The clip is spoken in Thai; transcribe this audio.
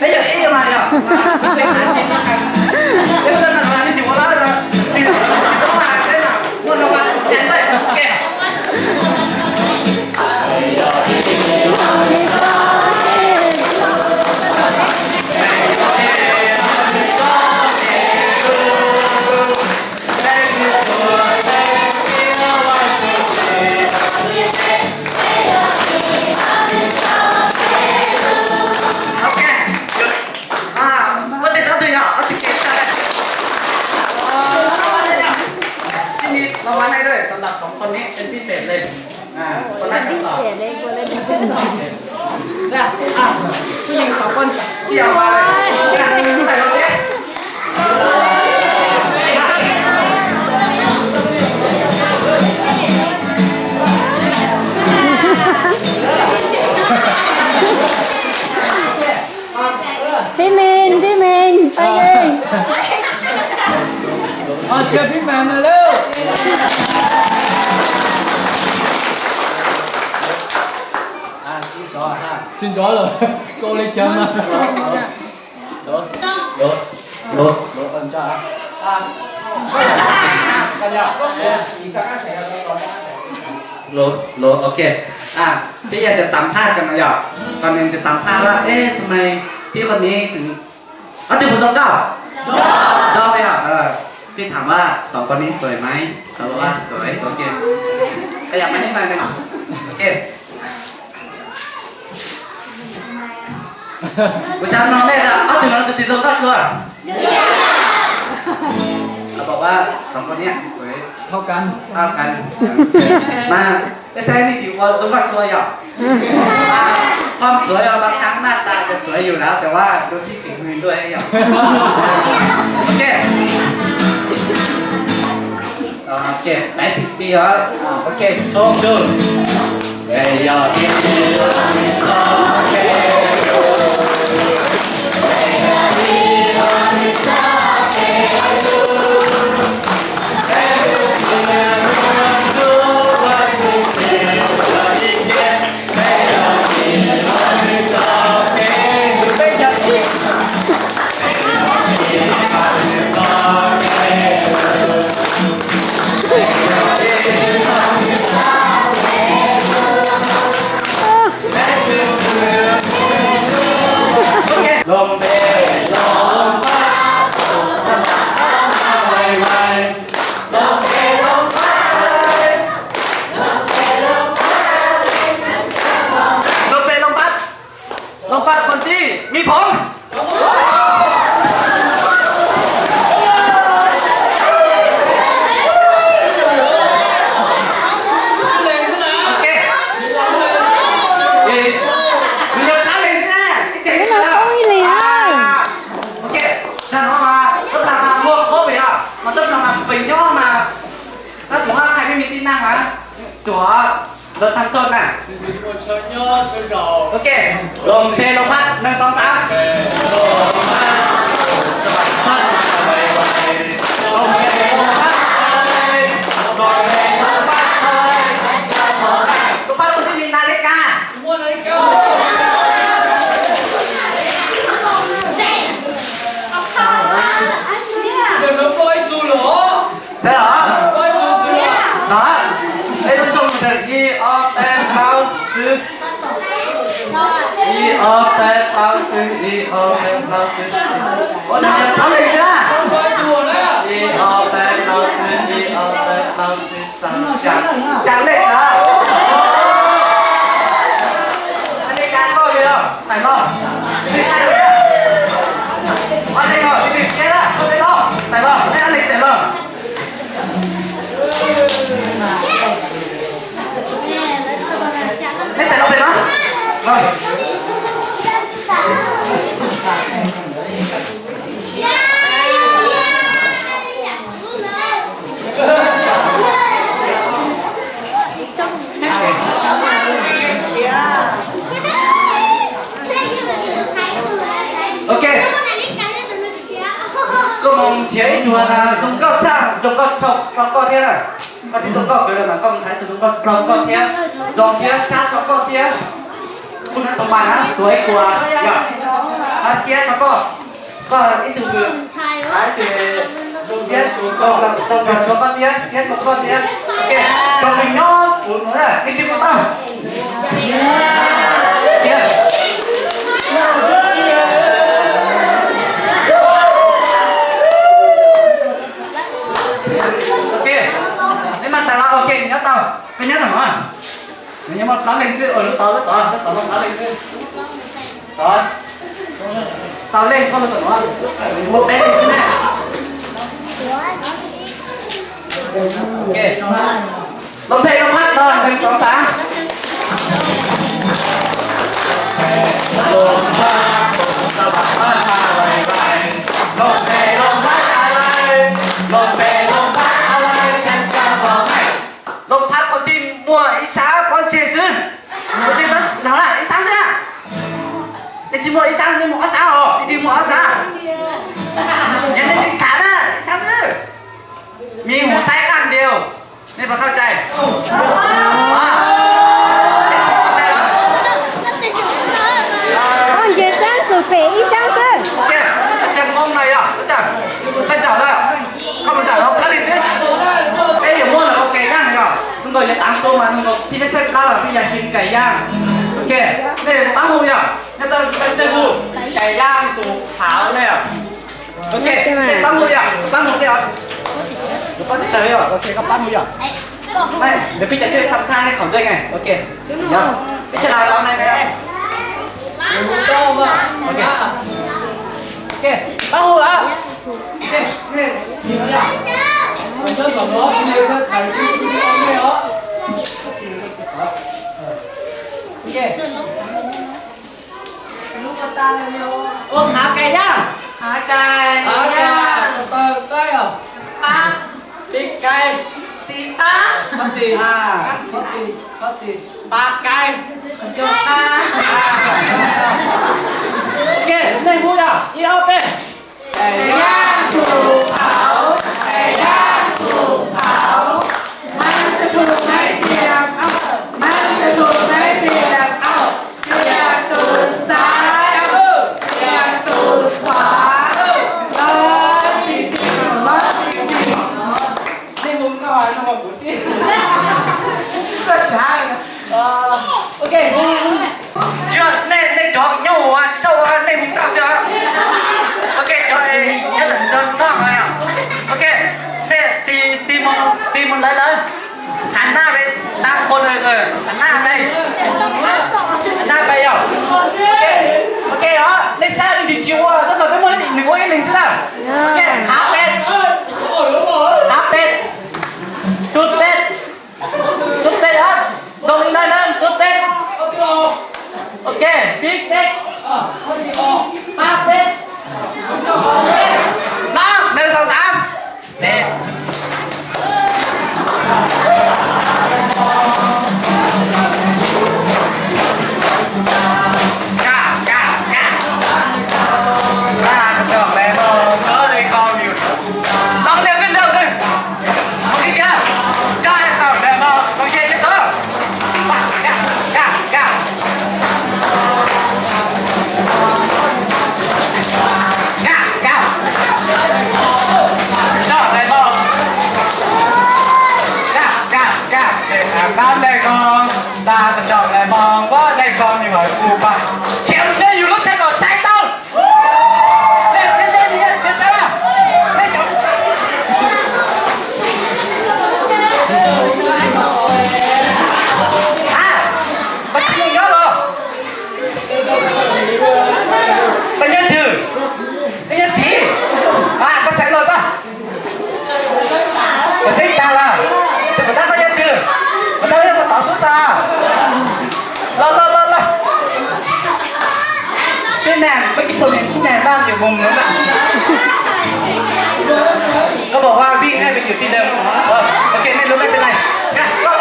bây giờ ý mà nhở em dân là đi chịu lá rồi thì nó là thế nào muốn nó ăn chén đây kẹpรางวัลให้ด้วยสำหรับสองคนนี้เป็นพิเศษเลยคนแรกคนต่อผู้หญิงสองคนเกี่ยวมาเลยใส่รถเนี้ยพี่มินไปเลยเชิญพี่แมนมาเร็วxin chó rồi cô lên chân mà lột phần cha lột ok พี่อยากจะสัมภาษณ์กันมาหยอกตอนนึงจะสัมภาษณ์ว่าเอ๊ะทำไมพี่คนนี้ถึงจุดประสงค์ชอบไหมอ่ะพี่ถามว่าสองคนนี้สวยไหมเขาบอกว่าสวยโอเคขยับมานิดหน่อยหนึ่งโอเคผู้ชายน้องได้แล้วจุดเราจุดที่สองก็คือเขาบอกว่าสองคนนี้สวยเท่ากันมาไม่ใช่ไม่ถือว่าสมบัติตัวหยอกความสวยบางครั้งหน้าตาจะสวยอยู่แล้วแต่ว่าดูที่ฝีมือด้วยหยอกโอเคโอเคไหน10 ปีแล้วโอเคชมดูเฮ้ยยอดที่โอเคลมเพลลมพัดไวไวลมเพลลมพัดลมเพลลมพัดลมเพลลมพัดลมพัดคนที่มีผมนั่งนะตัวรถทั้งต้นน่ะโอเคลมเพลลมพัด1 2 3ลมพัดลมเพลลมพัดลมเพลลมพัดลมพัดคนที่มีนาฬิกาเดี๋ยวเราปล่อยดูเหรอใช่เหรอเนาะไอ้ทุกคนเด็กยี่ออกแต่เขาซื้อยี่ออกแต่เขาซื้อยี่ออกแต่เขาซื้อโอ้ยเขาเลยนะยี่ออกแต่เขาซื้อยี่ออกแต่เขาซื้อจังเล็กนะอันนี้การก็เยอะไหนก็นี่ได้เลยอันนี้ก็นี่เจ๊ละอันนี้ก็ไหนก็นี่อันเล็กเจ๊ละไม่ใส่ลงไปนะเลยโอเคก็มองเฉียอีกตัวนะจงก็ช่างจงก็ชกก็เท่าไหร่ก็ที่จงก็เกิดมาก็ใช้จงก็เท่าจงเทียซาจงก็เทียคุณสมบัตินะสวยกว่าอย่าถ้า siết nó có ít từ từ cái từ siết còn con siết một con siết ok còn mình nó uống nó là cái chim con tao ok nhưng mà tao là ok nhớ tao cái nhớ thằng nó nhưng mà tao lên sư ở tao nó lên sư rồi tao lên con tao nó một bé lên sư này ok lồng thầy lồng hát rồi thành sóng sáng lồng thầy lồng phát con tin mua ít sáng con chia sứ con tin đó nào là ít sáng thế à để chỉ mua ít sáng nhưng mua sáng rồi đi mua sáng nhận được ít sáng á ít sáng chứมีหัวใจข้างเดียวนี่พอเข้าใจcon về sáng rồi về đi sáng sớm โอเคอาจารย์งงเลยอ่ะอาจารย์ไม่จับแล้วเข้ามาจับแล้วแล้วดิเอ๊ะอย่ามั่วเลยโอเคย่างเลยอ่ะมึงก็อย่าตามตัวมามึงก็พี่จะเซ็ตแล้วพี่อยากกินไก่ย่างโอเคนี่ป้าหูอ่ะนี่ต้องเป็นเจ้าหูไก่ย่างตูขาวเลยอ่ะโอเคนี่ป้าหูอ่ะป้าหูเดียวก็จะเจออ่ะโอเคก็ป้าหูอ่ะไม่เดี๋ยวพี่จะช่วยทำท่าให้เขาด้วยไงโอเคเดี๋ยวพี่จะลาเราในไหมครับ Đâu mà. ok okป้าหูอ่ะโอเคนี่nhìn nó nhá Mình rất là nó như thế thầy cái ông này đó. ok ôm hả cày nhá hả cày Cái à? ba thịt cày thịt á Có tiền. à Có tiền. ba cày cho ba ok này mua nào đi đâu bên càyย่างถูกเผาไก่ย่างถูกเผามันจะถูกไหมเสียบเอามันจะถูกไหมเสียบเอาเสียบตูดซ้ายเอาเสียบตูดขวาร้อนจริงๆร้อนจริงๆนี่มึงก็มาทำมาบุตรที่ก็ใช่โอเคchưa nên chọn nhau à sau nên mình tạo chưa ok cho nhất là đơn đó rồi à ok thế tìm một lấy lên hành ra về ta một rồi hành ra đây hành ra bây giờ ok đó lên xa đi thì chiều à rất là cái món này đừng có cái linh thế nào ok háp lên háp lên tút lên đó đồng đi lên lên tút lên ok big big ba big ba đừng còn tám nè được bé mơ nhớ đây con nhiều đóng lên cái đầu đi ok chưa cho em tao bé mơ con dây chứ cơ bán đây con ta phải chọn lại mong có đây con nhưng mà u ba kéo lênอยู่รถใช้ก่อนใช้ต้องเล่นนี่เป็นใช่ป่ะเล่นมันชิงเยอะเหรอเป็นยันถือเป็นยันผีก็ใช้เลยป่ะเป็นที่ตาละแต่ก็ได้ก็ยันถือมันได้มาต่อสู้ตารอพี่แนนเมื่อกี้ตัวเห็นพี่แนนนั่งอยู่มุมนั้นอ่ะก็บอกว่าวิ่งให้ไปอยู่ที่เดิมโอเคไม่รู้ไม่เป็นไรนะรอ